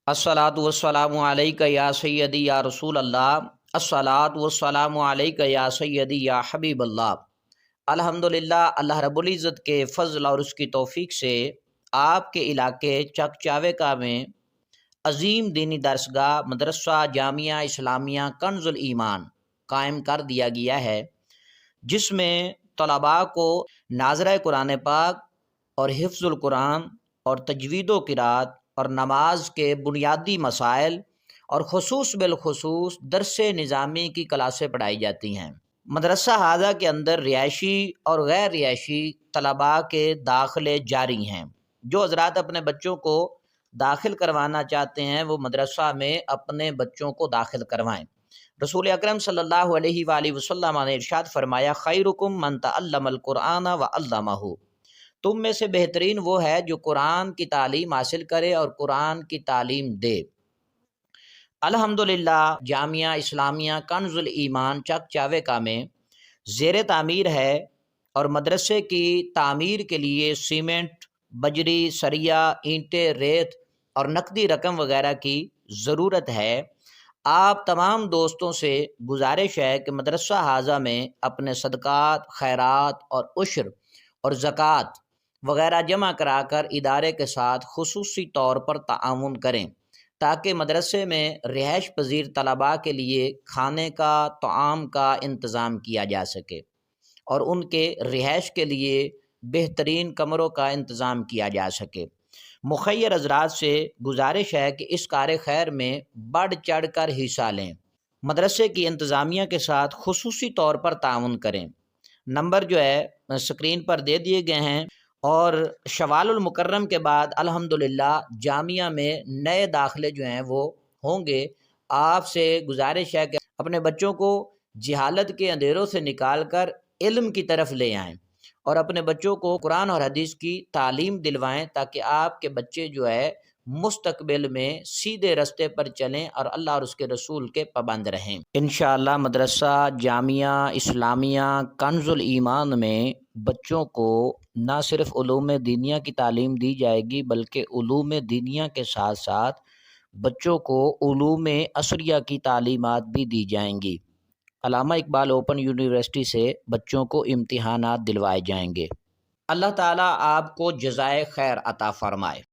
अस्सलातु वस्सलामु अलैका या सय्यदी या रसूल अल्लाह। अस्सलातु वस्सलामु अलैका या सय्यदी या हबीब अल्लाह। अल्हम्दुलिल्लाह, अल्लाह रब्बुल इज़्ज़त के फ़ज़ल और उसकी तौफ़ीक से आपके इलाके चकचावेका में अज़ीम दीनी दरसगाह मदरसा जामिया इस्लामिया कंज़ुल ईमान कायम कर दिया गया है, जिसमें तलबा को नाज़रा कुरान पाक और हिफ्ज़ुल कुरान और तजवीद व क़िराअत और नमाज के बुनियादी मसाइल और खुसूस बिलखुसूस दरस निज़ामी की क्लासें पढ़ाई जाती हैं। मदरसा हाजा के अंदर रिहायशी और गैर रिहायशी तलबा के दाखिले जारी हैं। जो हज़रात अपने बच्चों को दाखिल करवाना चाहते हैं वो मदरसा में अपने बच्चों को दाखिल करवाएँ। रसूल अकरम सल्लल्लाहु अलैहि वसल्लम ने इरशाद फरमाया, खैरुकुम मन तअल्लमल कुरान व अल्लमहु। तुम में से बेहतरीन वो है जो कुरान की तालीम हासिल करे और कुरान की तालीम दे। अल्हम्दुलिल्लाह, जामिया इस्लामिया कंज़ुल ईमान चकचावेका में ज़ेर तामीर है और मदरसे की तामीर के लिए सीमेंट, बजरी, सरिया, ईंटें, रेत और नकदी रकम वगैरह की ज़रूरत है। आप तमाम दोस्तों से गुजारिश है कि मदरसा हाजा में अपने सदक़ात, खैरात और उश्र और ज़कात वगैरह जमा कराकर इदारे के साथ खुसूसी तौर पर ताआवुन करें, ताकि मदरसे में रिहाइश पज़ीर तलबा के लिए खाने का, तआम का इंतज़ाम किया जा सके और उनके रिहाइश के लिए बेहतरीन कमरों का इंतज़ाम किया जा सके। मुखय्यर हज़रात से गुजारिश है कि इस कार खैर में बढ़ चढ़ कर हिस्सा लें, मदरसे की इंतज़ामिया के साथ खुसूसी तौर पर ताउन करें। नंबर जो है स्क्रीन पर दे दिए गए हैं। और शवालुल मुकर्रम के बाद अल्हम्दुलिल्लाह जामिया में नए दाखिले जो हैं वो होंगे। आपसे गुजारिश है कि अपने बच्चों को जहालत के अंधेरों से निकाल कर इल्म की तरफ ले आएँ और अपने बच्चों को कुरान और हदीस की तालीम दिलवाएं, ताकि आपके बच्चे जो है मुस्तकबिल में सीधे रास्ते पर चलें और अल्लाह और उसके रसूल के पाबंद रहें। इंशाअल्लाह मदरसा जामिया इस्लामिया कंज़ुल ईमान में बच्चों को ना सिर्फ उलूम दीनिया की तालीम दी जाएगी, बल्कि उलूम दीनिया के साथ साथ बच्चों को उलूम असरिया की तालीमात भी दी जाएंगी। अल्लामा इकबाल ओपन यूनिवर्सिटी से बच्चों को इम्तिहानात दिलवाए जाएंगे। अल्लाह ताला आपको जज़ाए खैर अता फरमाए।